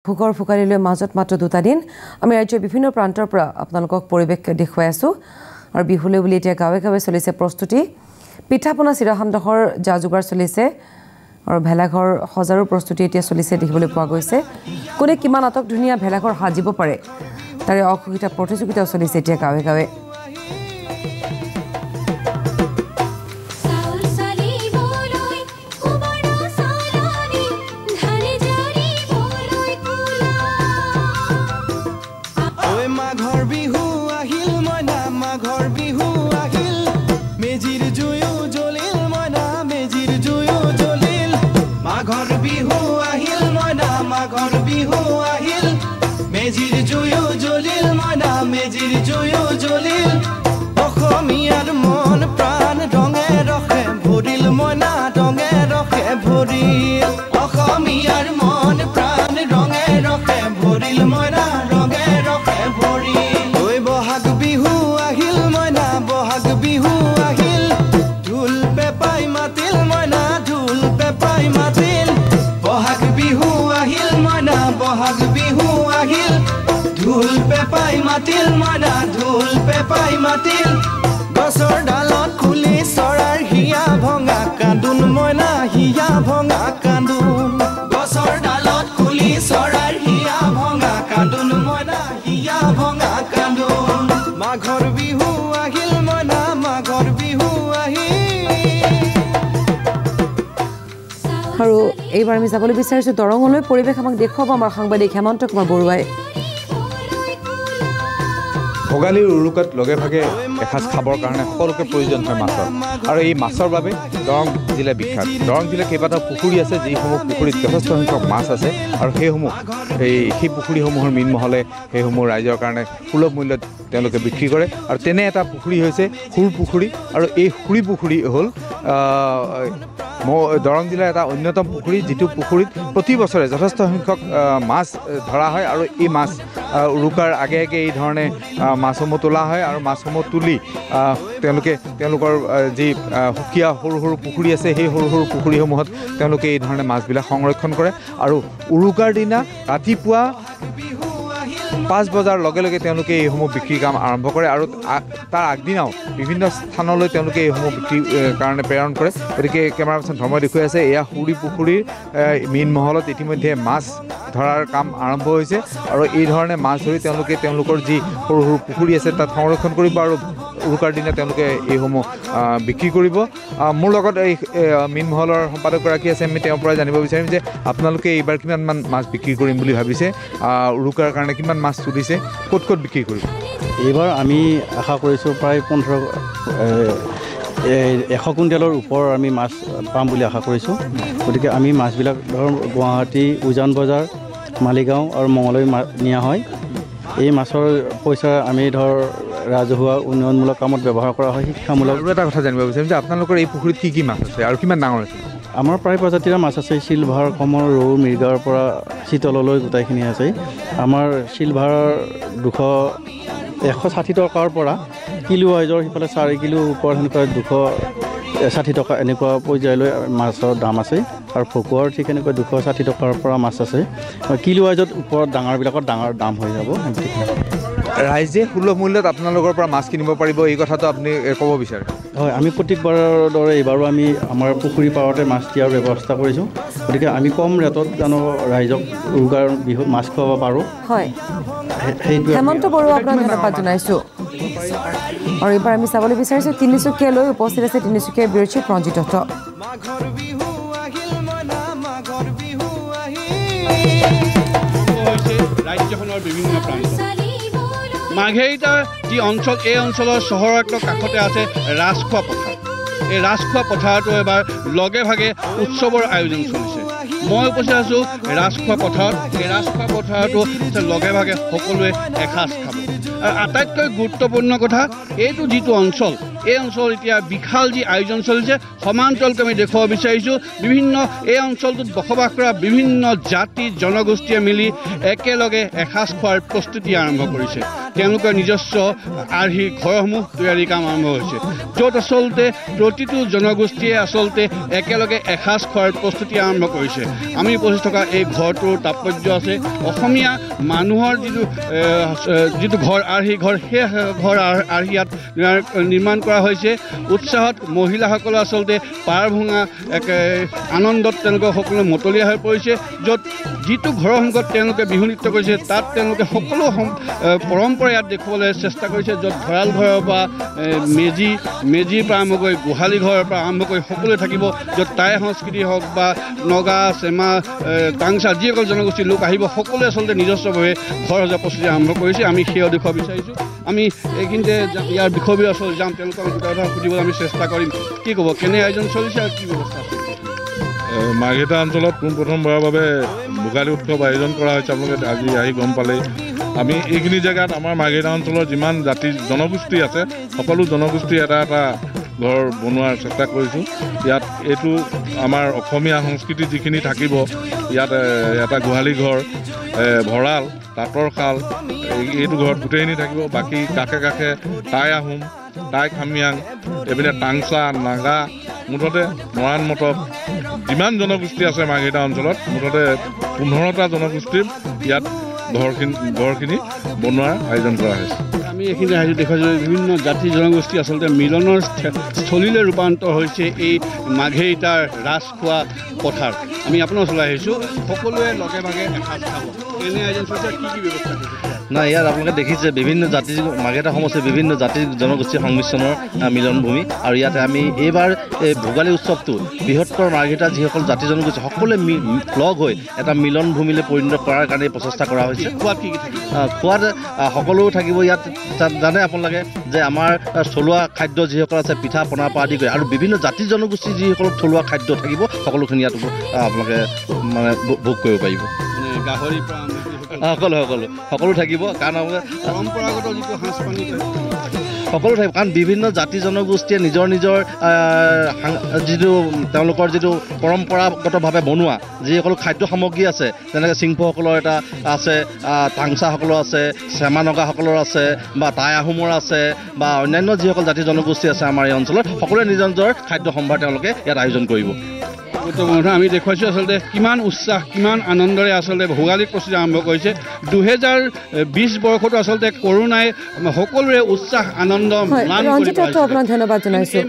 ভোগৰ ভোগালীলৈ মাজত মাত্ৰ 2টা দিন আমি ৰাজ্যৰ বিভিন্ন প্ৰান্তৰ পৰা আপোনালোকক পৰিৱেশ দেখুৱাই আছো আৰু বিহুলৈ বুলি এতিয়া গাঁৱে গাঁৱে চলিছে প্ৰস্তুতি পিঠাপনা চিৰাসান্দহৰ যা যোগাৰ চলিছে আৰু ভেলাঘৰ সজাৰো প্ৰস্তুতি এতিয়া চলিছে দেখিবলৈ পোৱা গৈছে কোনে কিমান আটক ধুনীয়া ভেলাঘৰ সাজিব পাৰে তাৰে অংশীদাৰিতা প্ৰতিযোগিতা চলিছে এতিয়া গাঁৱে গাঁৱে মেজিৰ জুয়ো জ্বলিল মনা মেজিৰ জুয়ো জ্বলিল অসমীয়াৰ মন প্ৰাণ ৰঙে ৰখে ভৰিল মনা ৰঙে ৰখে ভৰিল অসমীয়াৰ মন প্ৰাণ ৰঙে ৰখে ভৰিল মনা ৰঙে ৰখে ভৰিল ঐ বহাগ বিহু আহিল মনা বহাগ বিহু আহিল ঢোল পেপাই মাতিল মনা ঢোল পেপাই মাতিল বহাগ বিহু আহিল মনা বহাগ বিহু আহিল ঢোল পেপাই মাতিল মনা ঢোল পেপাই মাতিল গছৰ ডালত খুলি চৰাৰ হিয়া ভঙা কান্দোন মনা হিয়া ভঙা কান্দোন গছৰ ডালত খুলি চৰাৰ হিয়া ভঙা কান্দোন মনা হিয়া ভঙা কান্দোন মাঘৰ বিহু আহিল মনা মাঘৰ বিহু আহিল আৰু এইবাৰ আমি যাবলৈ বিচাৰিছো দৰঙলৈ পৰিৱেশ আমাক দেখুৱাব আমাৰ সাংবাদিক হেমন্ত কুমাৰ বৰুৱাই ভোগালীৰ উৰুকাত লগে ভাগে এসাঁজ খাবৰ কাৰণে সকলোকে প্ৰয়োজন হয় মাছৰ আৰু এই মাছৰ বাবে দৰং জিলা বিখ্যাত দৰং জিলাত কেইবাটাও পুখুৰী আছে যিসমূহ পুখুৰীত যথেষ্ট সংখ্যক মাছ আছে আৰু সেই পুখুৰীসমূহৰ মীন মহলে সেইসমূহ ৰাইজৰ কাৰণে সুলভ মূল্যত তেওঁলোকে বিক্ৰী কৰে আৰু তেনে এটা পুখুৰী হৈছে সুৰ পুখুৰী আৰু এই সুৰি পুখুৰী হ'ল দৰং জিলাৰ এটা অন্যতম পুখুৰী যিটো পুখুৰীত প্ৰতি বছৰে যথেষ্ট সংখ্যক মাছ ধৰা হয় আৰু এই মাছ উৰুকাৰ আগে আগে এই ধৰণে মাছসমূহ তোলা হয় আৰু মাছসমূহ তুলি তেওঁলোকৰ যি সুকীয়া সৰু সৰু পুখুৰী আছে সেই সৰু সৰু পুখুৰীসমূহত তেওঁলোকে এই ধৰণে মাছবিলাক সংৰক্ষণ কৰে আৰু উৰুকাৰ দিনা ৰাতিপুৱা 5 বজাৰ লগে লগে তেওঁলোকে এইসমূহ বিক্ৰীৰ কাম আৰম্ভ কৰে আৰু তাৰ আগদিনাও বিভিন্ন স্থানলৈ তেওঁলোকে এইসমূহ বিক্ৰীৰ কাৰণে প্ৰেৰণ কৰে গতিকে কেমেৰা পাৰ্চন ধৰ্মই দেখুৱাই আছে এয়া সুৰি পুখুৰীৰ মীন মহলত ইতিমধ্যে মাছ ধৰাৰ কাম আৰম্ভ হৈছে আৰু এই ধৰণে মাছ ধৰি তেওঁলোকে তেওঁলোকৰ যি সৰু সৰু পুখুৰী আছে তাত সংৰক্ষণ কৰিব আৰু উৰুকাৰ দিনা তেওঁলোকে এইসমূহ বিক্ৰী কৰিব মোৰ লগত এই মীন মহলৰ সম্পাদকগৰাকী আছে আমি তেওঁৰ পৰাই জানিব বিচাৰিম যে আপোনালোকে এইবাৰ কিমানমান মাছ বিক্ৰী কৰিম বুলি ভাবিছে উৰুকাৰ কাৰণে কিমান মাছ তুলিছে ক'ত ক'ত বিক্ৰী কৰিব এইবাৰ আমি আশা কৰিছোঁ প্ৰায় 100 কুইণ্টেলৰ ওপৰ আমি মাছ পাম বুলি আশা কৰিছোঁ গতিকে আমি মাছবিলাক ধৰ গুৱাহাটী উজান বজাৰ মালিগাঁও আৰু মঙলদৈ নিয়া হয় এই মাছৰ পইচা আমি ধৰ ৰাজহুৱা উন্নয়নমূলক কামত ব্যৱহাৰ কৰা হয় শিক্ষামূলক আৰু এটা কথা জানিব বিচাৰিম যে আপোনালোকৰ এই পুখুৰীত কি কি মাছ আছে আৰু কিমান ডাঙৰ আছে আমাৰ প্ৰায় প্ৰজাতিৰ মাছ আছে চিলভাৰ কমৰ ৰৌ মিৰ্গাৰ পৰা চিতললৈ গোটেইখিনি আছে আমাৰ চিলভাৰৰ 160 টকাৰ পৰা কিলো ৱাইজৰ সিফালে 4 কিলো ওপৰত সেনেকুৱা 260 টকা এনেকুৱা পৰ্যায়লৈ মাছৰ দাম আছে আৰু ভকুৱাৰ ঠিক এনেকুৱা 260 টকাৰ পৰা মাছ আছে কিলো ৱাইজত ওপৰত ডাঙৰবিলাকৰ ডাঙৰ দাম হৈ যাব ৰাইজে সুলভ মূল্যত আপোনালোকৰ পৰা মাছ কিনিব পাৰিব এই কথাটো আপুনি ক'ব বিচাৰে হয় আমি প্ৰত্যেকবাৰৰ দৰে এইবাৰো আমি আমাৰ পুখুৰী পাৰতে মাছ দিয়াৰ ব্যৱস্থা কৰিছোঁ গতিকে আমি কম ৰেটত জানো ৰাইজক উৰুকাৰ বিহুত মাছ খুৱাব পাৰোঁ হয় হেমন্ত বৰুৱা আপোনাক ধন্যবাদ জনাইছোঁ আৰু এইবাৰ আমি চাবলৈ বিচাৰিছোঁ তিনিচুকীয়ালৈ উপস্থিত আছে তিনিচুকীয়া ব্যুৰ চিফ ৰঞ্জিত দত্ত ৰাজ্যখনৰ বিভিন্ন প্ৰান্ত মাঘেৰিটা যি অঞ্চল এই অঞ্চলৰ চহৰৰ কাষতে আছে ৰাজখোৱা পথাৰ এই ৰাজখোৱা পথাৰটো এবাৰ লগে ভাগে উৎসৱৰ আয়োজন চলিছে মই উপস্থিত আছোঁ ৰাজখোৱা পথাৰত এই ৰাজখোৱা পথাৰতো লগে ভাগে সকলোৱে এসাঁজ খাব আৰু আটাইতকৈ গুৰুত্বপূৰ্ণ কথা এইটো যিটো অঞ্চল এই অঞ্চল এতিয়া বিশাল যি আয়োজন চলিছে সমান্তৰালকৈ আমি দেখুৱাব বিচাৰিছোঁ বিভিন্ন এই অঞ্চলটোত বসবাস কৰা বিভিন্ন জাতি জনগোষ্ঠীয়ে মিলি একেলগে এসাঁজ খোৱাৰ প্ৰস্তুতি আৰম্ভ কৰিছে তেওঁলোকৰ নিজস্ব আৰ্হি ঘৰসমূহ তৈয়াৰী কাম আৰম্ভ হৈছে য'ত আচলতে প্ৰতিটো জনগোষ্ঠীয়ে আচলতে একেলগে এসাঁজ খোৱাৰ প্ৰস্তুতি আৰম্ভ কৰিছে আমি উপস্থিত থকা এই ঘৰটোৰ তাৎপৰ্য আছে অসমীয়া মানুহৰ যিটো ঘৰ আৰ্হি ঘৰ সেই ঘৰ আৰ্হি ইয়াত নিৰ্মাণ কৰা হৈছে উৎসাহত মহিলাসকলে আচলতে পাৰ ভঙা এক আনন্দত তেওঁলোকে সকলো মতলীয়া হৈ পৰিছে য'ত যিটো ঘৰৰ সন্মুখত তেওঁলোকে বিহু নৃত্য কৰিছে তাত তেওঁলোকে সকলো পৰম্পৰা ইয়াত দেখুৱাবলৈ চেষ্টা কৰিছে য'ত ভঁৰাল ঘৰৰ পৰা মেজিৰ পৰা আৰম্ভ কৰি গোহালি ঘৰৰ পৰা আৰম্ভ কৰি সকলোৱে থাকিব য'ত টাই সংস্কৃতি হওক বা নগা চেমা টাংচা যিসকল জনগোষ্ঠীৰ লোক আহিব সকলোৱে আচলতে নিজস্বভাৱে ঘৰ সজোৱা প্ৰস্তুতি আৰম্ভ কৰিছে আমি সেয়াও দেখুৱাব বিচাৰিছোঁ আমি এইখিনিতে ইয়াৰ বিষয়বোৰ আচলতে যাম তেওঁলোকক দুটা কথা সুধিবলৈ আমি চেষ্টা কৰিম কি ক'ব কেনে আয়োজন চলিছে আৰু কি ব্যৱস্থা আছে মাৰ্ঘেৰিটা অঞ্চলত পোনপ্ৰথমবাৰৰ বাবে ভোগালী উৎসৱ আয়োজন কৰা হৈছে আপোনালোকে আজি আহি গম পালেই আমি এইখিনি জেগাত আমাৰ মাৰ্ঘেৰিটা অঞ্চলৰ যিমান জাতি জনগোষ্ঠী আছে সকলো জনগোষ্ঠী এটা এটা ঘৰ বনোৱাৰ চেষ্টা কৰিছোঁ ইয়াত এইটো আমাৰ অসমীয়া সংস্কৃতি যিখিনি থাকিব ইয়াত এটা গোহালি ঘৰ ভঁৰাল তাঁতৰ শাল এইটো ঘৰত গোটেইখিনি থাকিব বাকী কাষে কাষে টাই আহোম টাই খামিয়াং এইপিনে টাংচা নাগা মুঠতে মৰাণ মটক যিমান জনগোষ্ঠী আছে মাৰ্ঘেৰিটা অঞ্চলত মুঠতে 15টা জনগোষ্ঠীৰ ইয়াত ঘৰখিনি বনোৱাৰ আয়োজন কৰা হৈছে আমি এইখিনি আহি দেখুৱাইছোঁ বিভিন্ন জাতি জনগোষ্ঠী আচলতে মিলনৰ স্থলীলৈ ৰূপান্তৰ হৈছে এই মাৰ্ঘেৰিটাৰ ৰাজখোৱা পথাৰ আমি আপোনাৰ ওচৰলৈ আহিছোঁ সকলোৱে লগে ভাগে এসাঁজ খাব এনে আয়োজন চলিছে কি ব্যৱস্থা কৰিছে নাই ইয়াত আপোনালোকে দেখিছে বিভিন্ন জাতি মাৰ্ঘেৰিটা সমষ্টিৰ বিভিন্ন জাতি জনগোষ্ঠীৰ সংমিশ্ৰণৰ মিলনভূমি আৰু ইয়াতে আমি এইবাৰ এই ভোগালী উৎসৱটো বৃহত্তৰ মাৰ্ঘেৰিটা যিসকল জাতি জনগোষ্ঠী সকলোৱে লগ হৈ এটা মিলনভূমিলৈ পৰিণত কৰাৰ কাৰণে প্ৰচেষ্টা কৰা হৈছে খোৱাত সকলো থাকিব ইয়াত জানে আপোনালোকে যে আমাৰ থলুৱা খাদ্য যিসকল আছে পিঠা পনাৰ পৰা আদি কৰি আৰু বিভিন্ন জাতি জনগোষ্ঠীৰ যিসকল থলুৱা খাদ্য থাকিব সকলোখিনি ইয়াত আপোনালোকে মানে ভোগ কৰিব পাৰিব গাহৰিৰ পৰা সকলো থাকিব কাৰণ পৰম্পৰাগত যিটো সাঁজ পানী সকলো থাকিব কাৰণ বিভিন্ন জাতি জনগোষ্ঠীয়ে নিজৰ যিটো তেওঁলোকৰ যিটো পৰম্পৰাগতভাৱে বনোৱা যিসকল খাদ্য সামগ্ৰী আছে যেনেকৈ চিংফসকলৰ এটা আছে টাংচাসকলৰ আছে চেমা নগাসকলৰ আছে বা টাই আহোমৰ আছে বা অন্যান্য যিসকল জাতি জনগোষ্ঠী আছে আমাৰ এই অঞ্চলত সকলোৱে নিজৰ খাদ্য সম্ভাৰ তেওঁলোকে ইয়াত আয়োজন কৰিব আমি দেখুৱাইছোঁ আচলতে কিমান উৎসাহ কিমান আনন্দৰে আচলতে ভোগালীৰ প্ৰস্তুতি আৰম্ভ কৰিছে 2020 বৰ্ষতো আচলতে কৰোণাই সকলোৰে উৎসাহ আনন্দ ধন্যবাদ জনাইছোঁ